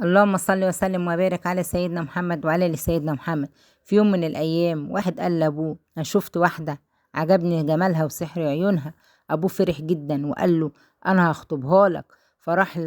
اللهم صل وسلم وبارك على سيدنا محمد وعلى ال سيدنا محمد. في يوم من الأيام واحد قال لأبوه: أنا شفت واحدة عجبني جمالها وسحر عيونها. أبوه فرح جدا وقال له: أنا هخطبها لك. فراح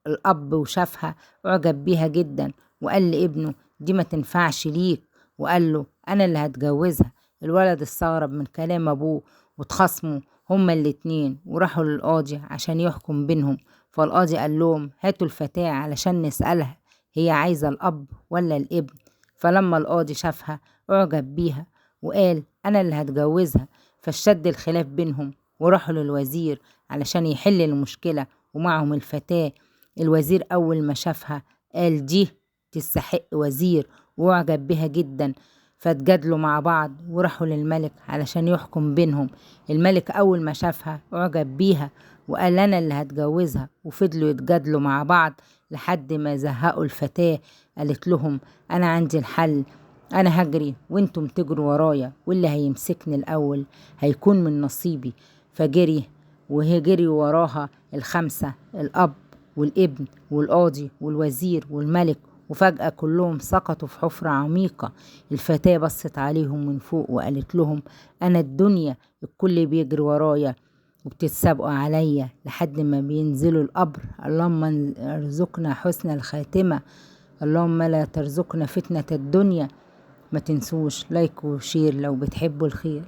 الأب وشافها أعجب بيها جدا وقال لابنه: دي ما تنفعش ليك، وقال له: أنا اللي هتجوزها. الولد استغرب من كلام أبوه واتخاصموا هما الاتنين وراحوا للقاضي عشان يحكم بينهم. فالقاضي قال لهم: هاتوا الفتاة علشان نسألها هي عايزة الأب ولا الابن. فلما القاضي شافها أعجب بيها وقال: أنا اللي هتجوزها. فاشتد الخلاف بينهم وراحوا للوزير علشان يحل المشكلة ومعهم الفتاة. الوزير أول ما شافها قال: دي تستحق وزير، وأعجب بها جدا. فاتجادلوا مع بعض وراحوا للملك علشان يحكم بينهم. الملك أول ما شافها أعجب بيها وقال: أنا اللي هتجوزها. وفضلوا يتجادلوا مع بعض لحد ما زهقوا الفتاة. قالت لهم: أنا عندي الحل، أنا هجري وانتم تجروا ورايا، واللي هيمسكني الأول هيكون من نصيبي. فجري وهي جري وراها الخمسة: الأب والابن والقاضي والوزير والملك. وفجأة كلهم سقطوا في حفرة عميقة. الفتاة بصت عليهم من فوق وقالت لهم: أنا الدنيا، الكل بيجري ورايا وبتتسابقوا عليا لحد ما بينزلوا القبر. اللهم ارزقنا حسن الخاتمة، اللهم لا ترزقنا فتنة الدنيا. ما تنسوش لايك وشير لو بتحبوا الخير.